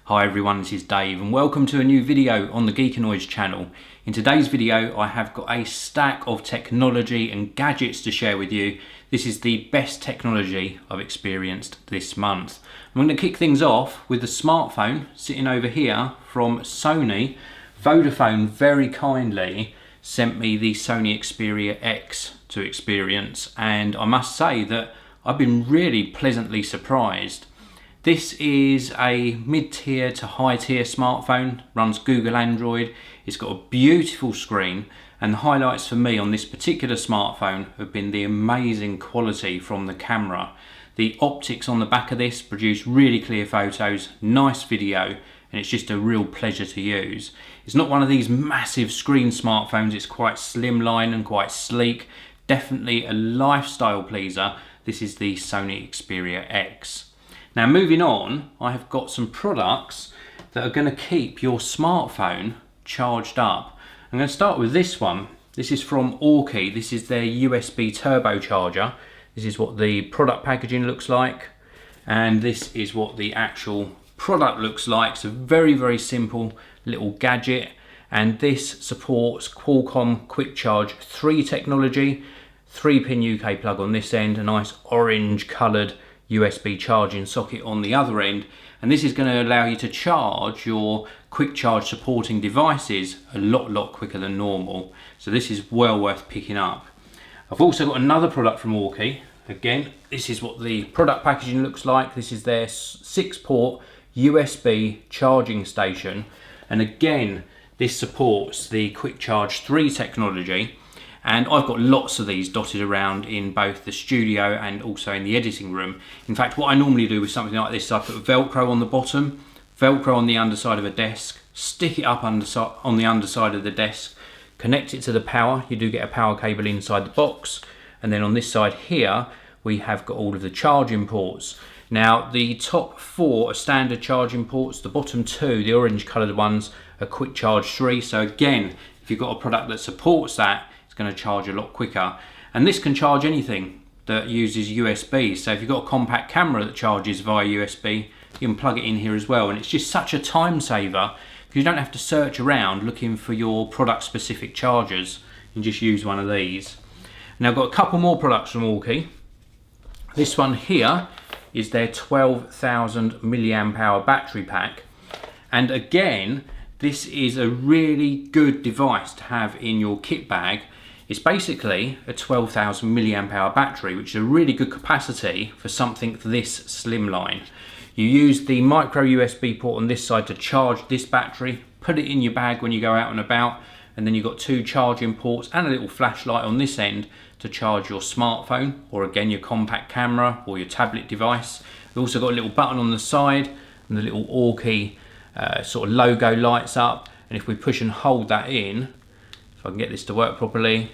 Hi everyone, this is Dave and welcome to a new video on the Geekanoids channel. In today's video I have got a stack of technology and gadgets to share with you. This is the best technology I've experienced this month. I'm going to kick things off with the smartphone sitting over here from Sony. Vodafone very kindly sent me the Sony Xperia X to experience, and I must say that I've been really pleasantly surprised. This is a mid-tier to high-tier smartphone, runs Google Android. It's got a beautiful screen, and the highlights for me on this particular smartphone have been the amazing quality from the camera. The optics on the back of this produce really clear photos, nice video, and it's just a real pleasure to use. It's not one of these massive screen smartphones, it's quite slimline and quite sleek. Definitely a lifestyle pleaser. This is the Sony Xperia X. Now moving on, I have got some products that are going to keep your smartphone charged up. I'm going to start with this one. This is from Orki. This is their USB turbocharger. This is what the product packaging looks like, and this is what the actual product looks like. It's a very simple little gadget, and this supports Qualcomm Quick Charge 3 technology, 3-pin UK plug on this end, a nice orange coloured USB charging socket on the other end, and this is going to allow you to charge your quick charge supporting devices a lot quicker than normal. So this is well worth picking up. I've also got another product from Orki. Again, this is what the product packaging looks like. This is their 6-port USB charging station, and again this supports the Quick Charge 3 technology. And I've got lots of these dotted around in both the studio and also in the editing room. In fact, what I normally do with something like this is I put Velcro on the bottom, Velcro on the underside of a desk, stick it up on the underside of the desk, connect it to the power. You do get a power cable inside the box, and then on this side here we have got all of the charging ports. Now the top 4 are standard charging ports, the bottom 2, the orange coloured ones, are Quick Charge 3. So again, if you've got a product that supports that, it's going to charge a lot quicker. And this can charge anything that uses USB. So if you've got a compact camera that charges via USB, you can plug it in here as well. And it's just such a time saver because you don't have to search around looking for your product specific chargers. You can just use one of these. Now I've got a couple more products from Orki. This one here is their 12,000 milliamp hour battery pack. And again, this is a really good device to have in your kit bag. It's basically a 12,000 milliamp hour battery, which is a really good capacity for something this slimline. You use the micro USB port on this side to charge this battery, put it in your bag when you go out and about, and then you've got 2 charging ports and a little flashlight on this end to charge your smartphone, or again your compact camera or your tablet device. We've also got a little button on the side, and the little Orki sort of logo lights up, and if we push and hold that in, if I can get this to work properly,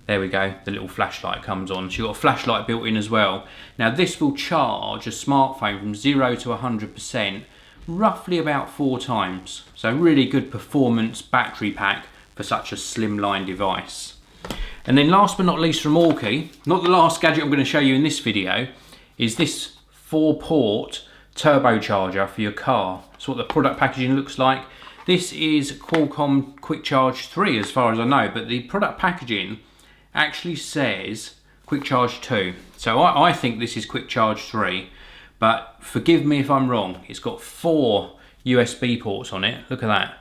there we go, the little flashlight comes on. So you've got a flashlight built in as well. Now this will charge a smartphone from 0 to 100% roughly about 4 times. So really good performance battery pack for such a slimline device. And then last but not least from Orki, not the last gadget I'm going to show you in this video, is this 4-port turbocharger for your car. That's what the product packaging looks like. This is Qualcomm Quick Charge 3 as far as I know, but the product packaging actually says Quick Charge 2. So I think this is Quick Charge 3, but forgive me if I'm wrong. It's got 4 USB ports on it, look at that,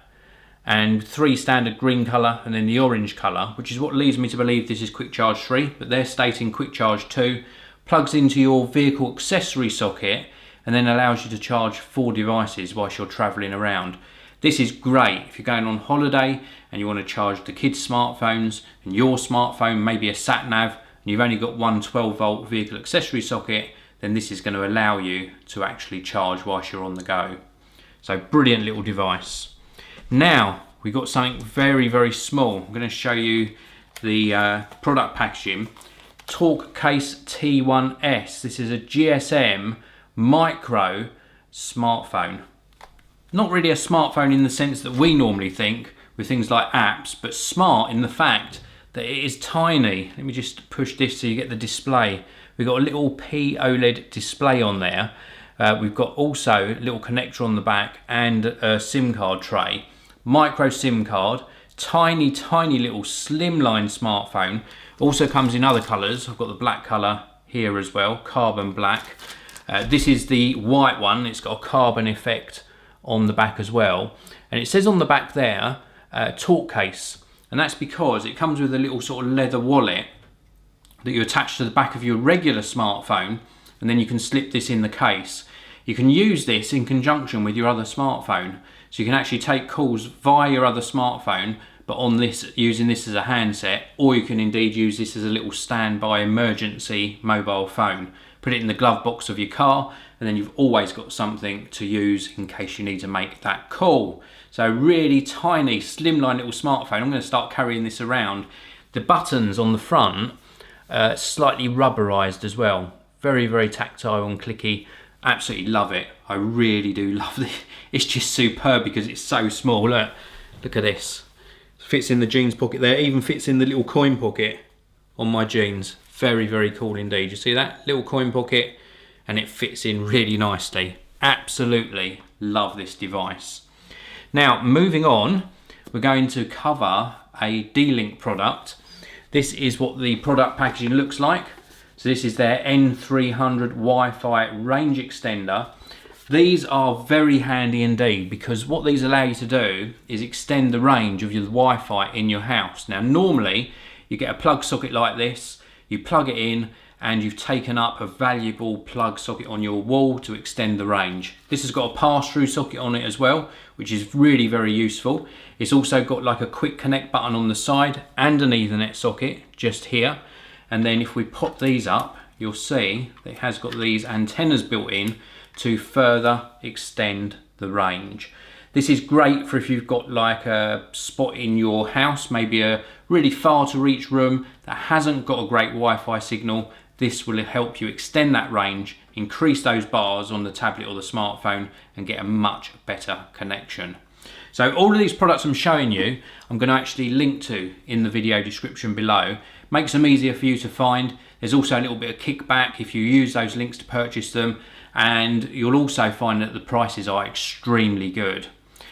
and 3 standard green colour and then the orange colour, which is what leads me to believe this is Quick Charge 3, but they're stating Quick Charge 2, plugs into your vehicle accessory socket and then allows you to charge 4 devices whilst you're travelling around. This is great if you're going on holiday and you want to charge the kids' smartphones and your smartphone, maybe a sat nav, and you've only got one 12-volt vehicle accessory socket, then this is going to allow you to actually charge whilst you're on the go. So brilliant little device. Now we've got something very small. I'm going to show you the product packaging. Talk Case T1S. This is a GSM micro smartphone. Not really a smartphone in the sense that we normally think with things like apps, but smart in the fact that it is tiny. Let me just push this so you get the display. We've got a little P OLED display on there. We've got also a little connector on the back and a SIM card tray. Micro SIM card, tiny little slimline smartphone. Also comes in other colours. I've got the black colour here as well, carbon black. This is the white one. It's got a carbon effect on the back as well. And it says on the back there, talk case. And that's because it comes with a little sort of leather wallet that you attach to the back of your regular smartphone, and then you can slip this in the case. You can use this in conjunction with your other smartphone. So you can actually take calls via your other smartphone, but on this, using this as a handset, or you can indeed use this as a little standby emergency mobile phone. Put it in the glove box of your car, and then you've always got something to use in case you need to make that call. So really tiny, slimline little smartphone. I'm going to start carrying this around. The buttons on the front, slightly rubberized as well. Very tactile and clicky. Absolutely love it. I really do love it. It's just superb because it's so small. Look at this. Fits in the jeans pocket there. Even fits in the little coin pocket on my jeans. Very cool indeed. You see that little coin pocket, and it fits in really nicely. Absolutely love this device. Now moving on, we're going to cover a D-Link product. This is what the product packaging looks like. So this is their N300 Wi-Fi range extender. These are very handy indeed, because what these allow you to do is extend the range of your Wi-Fi in your house. Now normally you get a plug socket like this, you plug it in, and you've taken up a valuable plug socket on your wall to extend the range. This has got a pass-through socket on it as well, which is really very useful. It's also got like a quick connect button on the side and an Ethernet socket just here. And then if we pop these up, you'll see that it has got these antennas built in to further extend the range. This is great for if you've got like a spot in your house, maybe a really far to reach room that hasn't got a great Wi-Fi signal. This will help you extend that range, increase those bars on the tablet or the smartphone, and get a much better connection. So all of these products I'm showing you, I'm going to actually link to in the video description below. Makes them easier for you to find. There's also a little bit of kickback if you use those links to purchase them, and you'll also find that the prices are extremely good.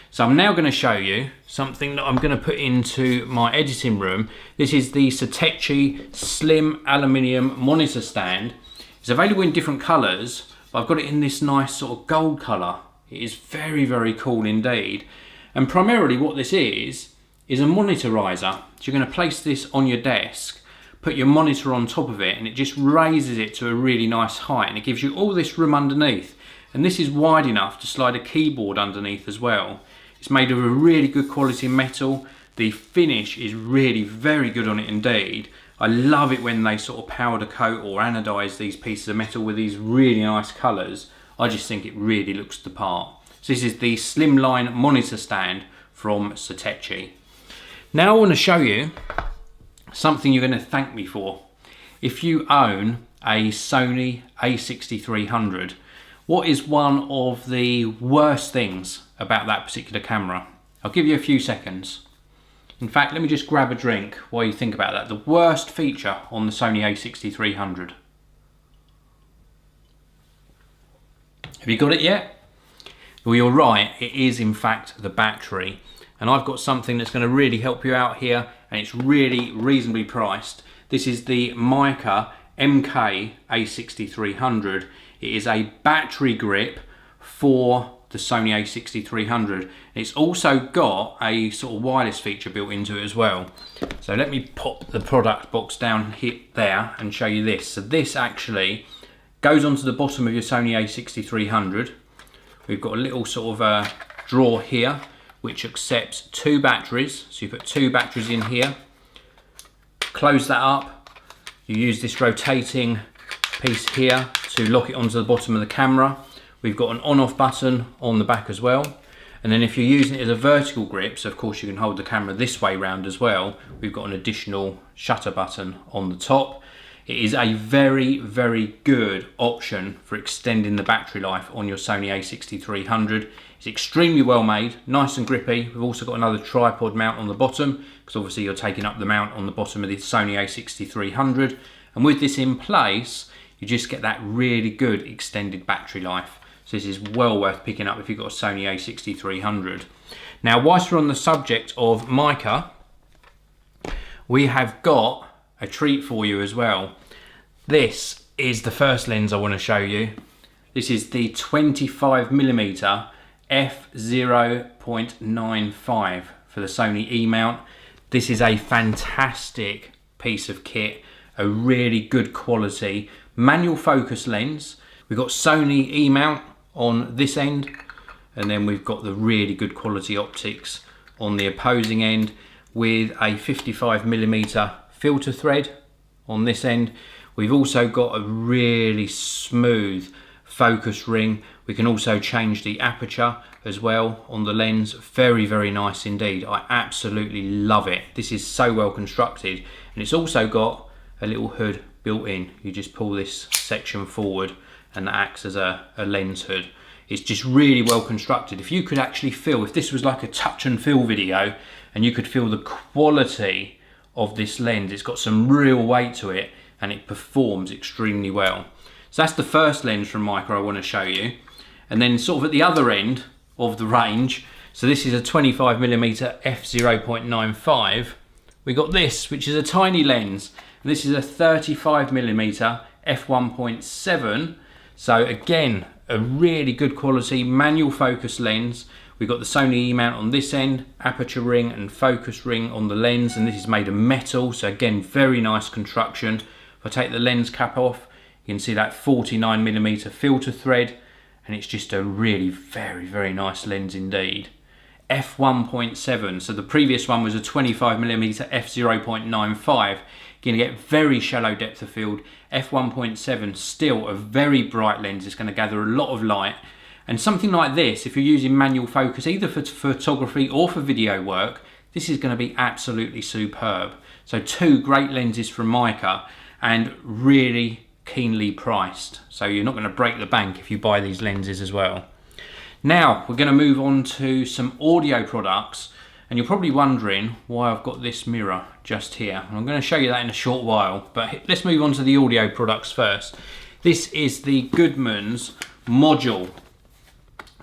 So I'm now going to show you something that I'm going to put into my editing room. This is the Satechi Slim Aluminium Monitor Stand. It's available in different colours, but I've got it in this nice sort of gold colour. It is very cool indeed. And primarily what this is a monitorizer. So you're going to place this on your desk, put your monitor on top of it, and it just raises it to a really nice height, and it gives you all this room underneath. And this is wide enough to slide a keyboard underneath as well. It's made of a really good quality metal. The finish is really very good on it indeed. I love it when they sort of powder coat or anodise these pieces of metal with these really nice colours. I just think it really looks the part. So this is the Slimline Monitor Stand from Satechi. Now I want to show you something you're going to thank me for. If you own a Sony a6300, what is one of the worst things about that particular camera? I'll give you a few seconds. In fact, let me just grab a drink while you think about that. The worst feature on the Sony a6300. Have you got it yet? Well, you're right, it is in fact the battery. And I've got something that's going to really help you out here, and it's really reasonably priced. This is the Mica MK a6300. It is a battery grip for the Sony a6300. It's also got a sort of wireless feature built into it as well. So let me pop the product box down here, there, and show you this. So this actually goes onto the bottom of your Sony a6300. We've got a little sort of drawer here which accepts 2 batteries. So you put 2 batteries in here, close that up. You use this rotating piece here to lock it onto the bottom of the camera. We've got an on-off button on the back as well. And then if you're using it as a vertical grip, so of course you can hold the camera this way round as well, we've got an additional shutter button on the top. It is a very good option for extending the battery life on your Sony a6300. It's extremely well made, nice and grippy. We've also got another tripod mount on the bottom, because obviously you're taking up the mount on the bottom of the Sony a6300. And with this in place, you just get that really good extended battery life. So this is well worth picking up if you've got a Sony a6300. Now, whilst we're on the subject of mica, we have got a treat for you as well. This is the first lens I want to show you. This is the 25mm f/0.95 for the Sony E-mount. This is a fantastic piece of kit, a really good quality manual focus lens. We've got Sony E-mount on this end, and then we've got the really good quality optics on the opposing end with a 55mm filter thread on this end. We've also got a really smooth focus ring. We can also change the aperture as well on the lens. Very, very nice indeed. I absolutely love it. This is so well constructed, and it's also got a little hood built in. You just pull this section forward and that acts as a lens hood. It's just really well constructed. If you could actually feel, if this was like a touch and feel video and you could feel the quality of this lens, it's got some real weight to it and it performs extremely well. So that's the first lens from mica I want to show you. And then sort of at the other end of the range, so this is a 25mm f/0.95. We got this, which is a tiny lens. This is a 35mm f1.7. So again, a really good quality manual focus lens. We've got the Sony E-mount on this end, aperture ring and focus ring on the lens, and this is made of metal, so again, very nice construction. If I take the lens cap off, you can see that 49mm filter thread, and it's just a really very, very nice lens indeed. f1.7, so the previous one was a 25mm f/0.95. You're going to get very shallow depth of field. f1.7, still a very bright lens. It's going to gather a lot of light. And something like this, if you're using manual focus, either for photography or for video work, this is going to be absolutely superb. So two great lenses from mica and really keenly priced. So you're not going to break the bank if you buy these lenses as well. Now we're going to move on to some audio products. And you're probably wondering why I've got this mirror just here. And I'm going to show you that in a short while, but let's move on to the audio products first. This is the Goodman's module.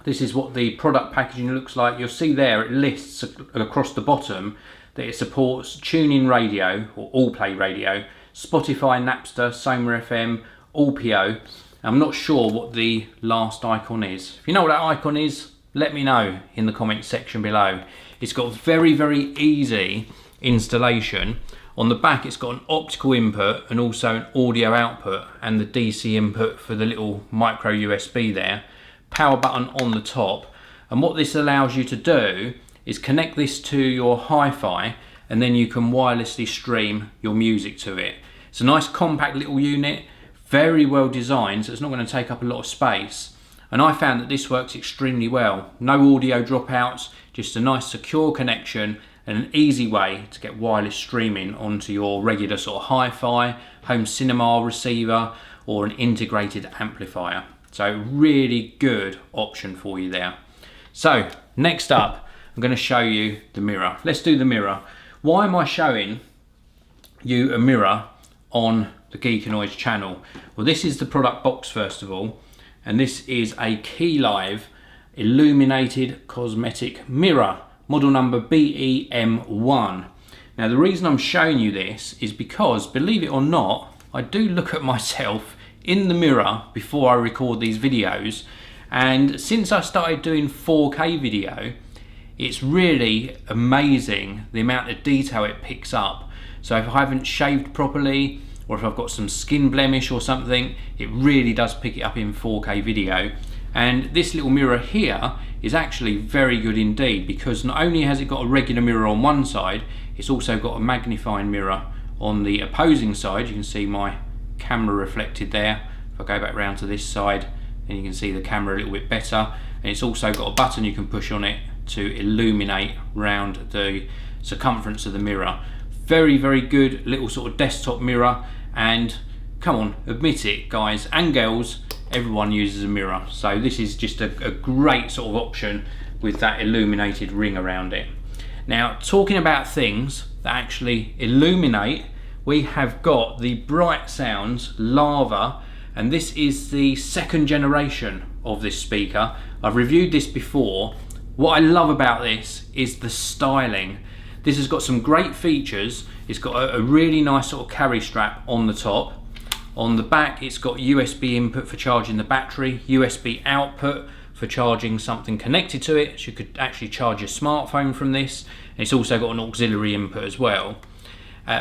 This is what the product packaging looks like. You'll see there it lists across the bottom that it supports TuneIn Radio or AllPlay Radio, Spotify, Napster, Soma FM, AllPO. I'm not sure what the last icon is. If you know what that icon is, let me know in the comments section below. It's got very, very easy installation. On the back it's got an optical input and also an audio output and the DC input for the little micro USB there. Power button on the top. And what this allows you to do is connect this to your hi-fi, and then you can wirelessly stream your music to it. It's a nice compact little unit, very well designed, so it's not going to take up a lot of space. And I found that this works extremely well. No audio dropouts, just a nice secure connection and an easy way to get wireless streaming onto your regular sort of hi-fi, home cinema receiver or an integrated amplifier. So really good option for you there. So next up, I'm going to show you the mirror. Let's do the mirror. Why am I showing you a mirror on the Geekanoids channel? Well, this is the product box first of all. And this is a Key Live illuminated cosmetic mirror, model number BEM1. Now the reason I'm showing you this is because, believe it or not, I do look at myself in the mirror before I record these videos, and since I started doing 4K video, it's really amazing the amount of detail it picks up. So if I haven't shaved properly, or if I've got some skin blemish or something, it really does pick it up in 4K video. And this little mirror here is actually very good indeed, because not only has it got a regular mirror on one side, it's also got a magnifying mirror on the opposing side. You can see my camera reflected there. If I go back round to this side, then you can see the camera a little bit better. And it's also got a button you can push on it to illuminate round the circumference of the mirror. Very, very good little sort of desktop mirror. And come on, admit it, guys and girls, everyone uses a mirror. So this is just a great sort of option with that illuminated ring around it. Now, talking about things that actually illuminate, we have got the Bright Sounds Lava, and this is the second generation of this speaker. I've reviewed this before. What I love about this is the styling. This has got some great features. It's got a really nice sort of carry strap on the top. On the back, it's got USB input for charging the battery, USB output for charging something connected to it. So you could actually charge your smartphone from this. And it's also got an auxiliary input as well.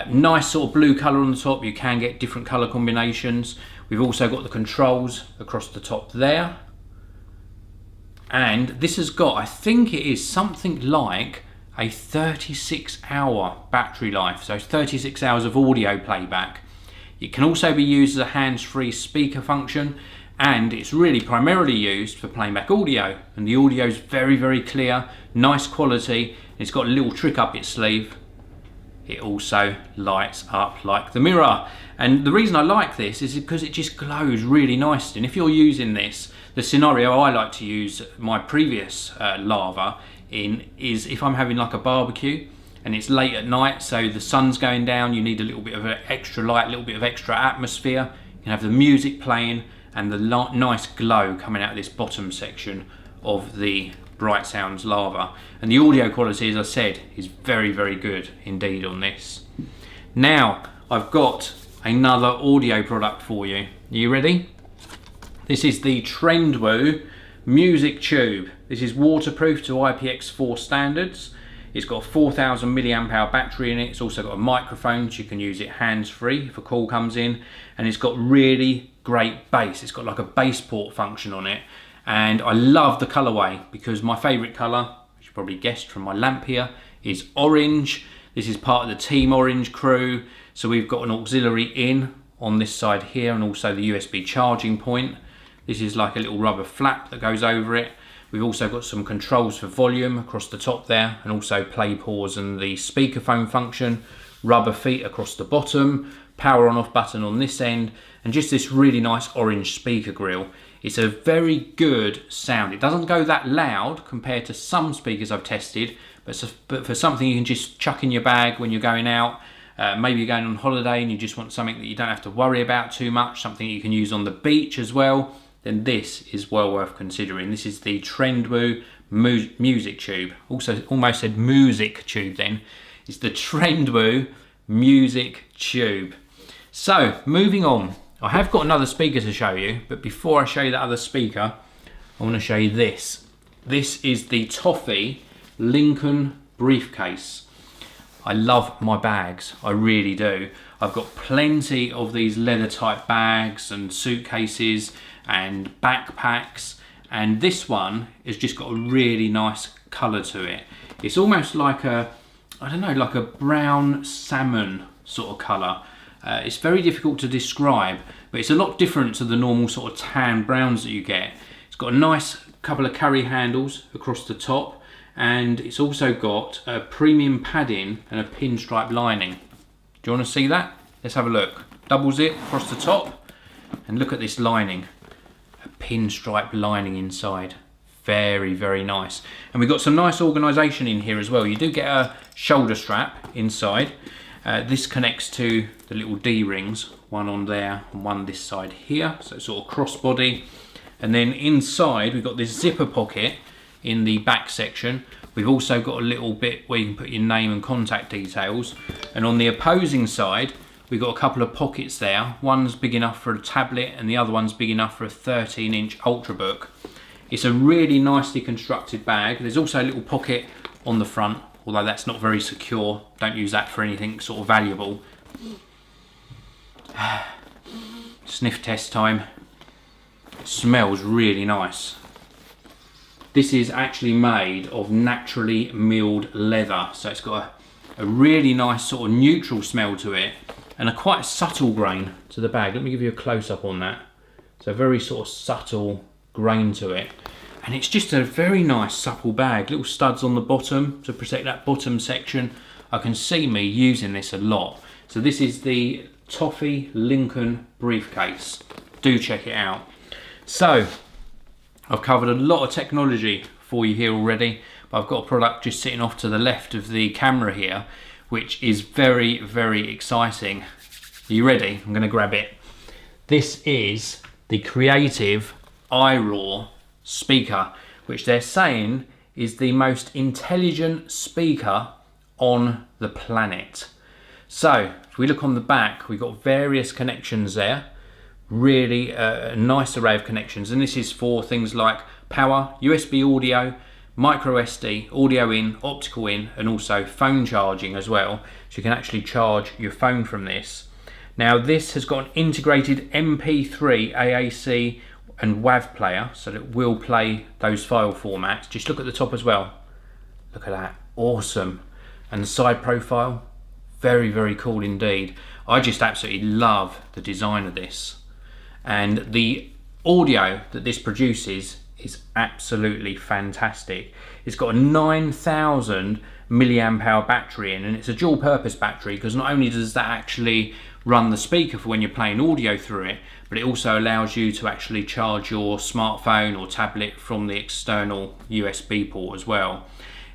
Nice sort of blue colour on the top. You can get different colour combinations. We've also got the controls across the top there. And this has got, I think it is something like a 36-hour battery life. So 36 hours of audio playback. It can also be used as a hands-free speaker function, and it's really primarily used for playing back audio. And the audio is very, very clear, nice quality. It's got a little trick up its sleeve. It also lights up like the mirror. And the reason I like this is because it just glows really nicely. And if you're using this, the scenario I like to use my previous lava in is if I'm having like a barbecue and it's late at night, so the sun's going down, you need a little bit of extra light, a little bit of extra atmosphere. You can have the music playing and the nice glow coming out of this bottom section of the Bright Sounds lava. And the audio quality, as I said, is very, very good indeed on this. Now, I've got another audio product for you. Are you ready? This is the TopBrandBOX Music Tube. This is waterproof to IPX4 standards. It's got a 4000 milliamp hour battery in it. It's also got a microphone, so you can use it hands-free if a call comes in. And it's got really great bass. It's got like a bass port function on it. And I love the colorway because my favorite color, which you probably guessed from my lamp here, is orange. This is part of the Team Orange crew. So we've got an auxiliary in on this side here and also the USB charging point. This is like a little rubber flap that goes over it. We've also got some controls for volume across the top there, and also play, pause and the speakerphone function, rubber feet across the bottom, power on off button on this end, and just this really nice orange speaker grille. It's a very good sound. It doesn't go that loud compared to some speakers I've tested, but for something you can just chuck in your bag when you're going out, maybe you're going on holiday and you just want something that you don't have to worry about too much, something you can use on the beach as well, then this is well worth considering. This is the TopBrandBOX Music Tube. Also, almost said music tube then. It's the TopBrandBOX Music Tube. So, moving on. I have got another speaker to show you, but before I show you that other speaker, I want to show you this. This is the Toffee Lincoln briefcase. I love my bags, I really do. I've got plenty of these leather type bags and suitcases and backpacks, and this one has just got a really nice colour to it. It's almost like a, I don't know, like a brown salmon sort of colour. It's very difficult to describe, but it's a lot different to the normal sort of tan browns that you get. It's got a nice couple of carry handles across the top, and it's also got a premium padding and a pinstripe lining. Do you want to see that? Let's have a look. Double zip across the top, and look at this lining. A pinstripe lining inside. Very, very nice. And we've got some nice organisation in here as well. You do get a shoulder strap inside. This connects to the little D-rings, one on there and one this side here, so it's sort of crossbody. And then inside we've got this zipper pocket in the back section. We've also got a little bit where you can put your name and contact details. And on the opposing side, we've got a couple of pockets there. One's big enough for a tablet and the other one's big enough for a 13-inch Ultrabook. It's a really nicely constructed bag. There's also a little pocket on the front, although that's not very secure. Don't use that for anything sort of valuable. Sniff test time. It smells really nice. This is actually made of naturally milled leather, so it's got a really nice sort of neutral smell to it and a quite subtle grain to the bag. Let me give you a close-up on that. So very sort of subtle grain to it. And it's just a very nice supple bag. Little studs on the bottom to protect that bottom section. I can see me using this a lot. So this is the Toffee Lincoln briefcase. Do check it out. So I've covered a lot of technology for you here already, but I've got a product just sitting off to the left of the camera here, which is very, very exciting. Are you ready? I'm going to grab it. This is the Creative iRaw speaker, which they're saying is the most intelligent speaker on the planet. So if we look on the back, we've got various connections there, really a nice array of connections, and this is for things like power, USB audio, micro SD, audio in, optical in, and also phone charging as well, so you can actually charge your phone from this. Now this has got an integrated MP3, AAC and WAV player, so that it will play those file formats. Just look at the top as well, look at that, awesome. And the side profile, very, very cool indeed. I just absolutely love the design of this, and the audio that this produces is absolutely fantastic. It's got a 9,000 milliamp hour battery in, and it's a dual purpose battery, because not only does that actually run the speaker for when you're playing audio through it, but it also allows you to actually charge your smartphone or tablet from the external USB port as well.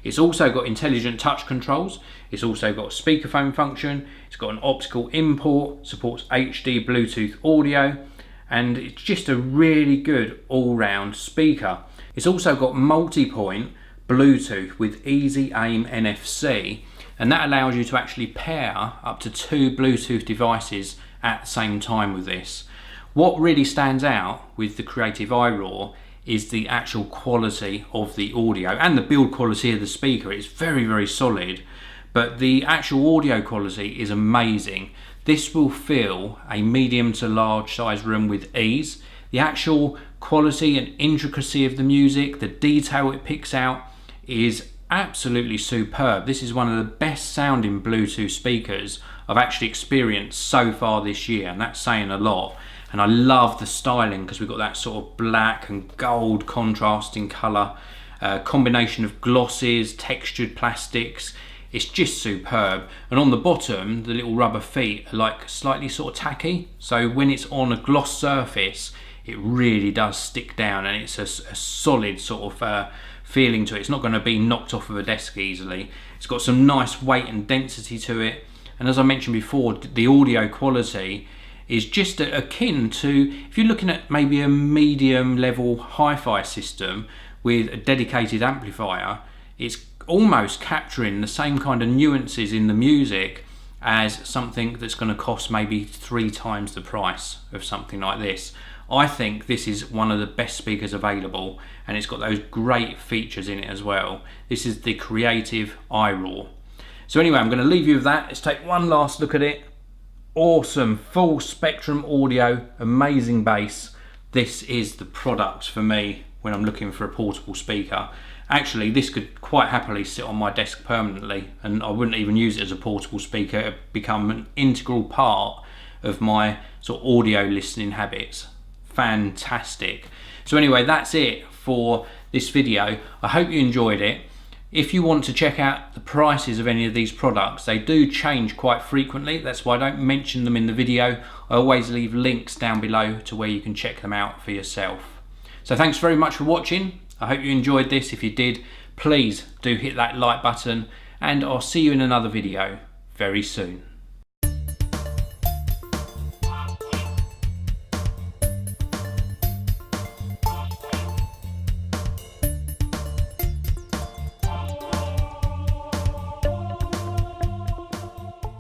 It's also got intelligent touch controls. It's also got a speakerphone function. It's got an optical import, supports HD Bluetooth audio, and it's just a really good all-round speaker. It's also got multi-point Bluetooth with easy aim NFC, and that allows you to actually pair up to 2 Bluetooth devices at the same time with this. What really stands out with the Creative iRaw is the actual quality of the audio and the build quality of the speaker. It's very, very solid, but the actual audio quality is amazing. This will fill a medium to large size room with ease. The actual quality and intricacy of the music, the detail it picks out, is absolutely superb. This is one of the best sounding Bluetooth speakers I've actually experienced so far this year, and that's saying a lot. And I love the styling, because we've got that sort of black and gold contrasting colour, combination of glosses, textured plastics. It's just superb. And on the bottom, the little rubber feet are like slightly sort of tacky, so when it's on a gloss surface, it really does stick down, and it's a solid sort of feeling to it. It's not going to be knocked off of a desk easily. It's got some nice weight and density to it, and as I mentioned before, the audio quality is just akin to, if you're looking at maybe a medium level hi-fi system with a dedicated amplifier, it's almost capturing the same kind of nuances in the music as something that's going to cost maybe 3 times the price of something like this. I think this is one of the best speakers available, and it's got those great features in it as well. This is the Creative iRaw. So anyway, I'm going to leave you with that. Let's take one last look at it. Awesome, full spectrum audio, amazing bass. This is the product for me when I'm looking for a portable speaker. Actually, this could quite happily sit on my desk permanently, and I wouldn't even use it as a portable speaker. It would become an integral part of my sort of audio listening habits. Fantastic. So anyway, that's it for this video. I hope you enjoyed it. If you want to check out the prices of any of these products, they do change quite frequently. That's why I don't mention them in the video. I always leave links down below to where you can check them out for yourself. So thanks very much for watching. I hope you enjoyed this. If you did, please do hit that like button, and I'll see you in another video very soon.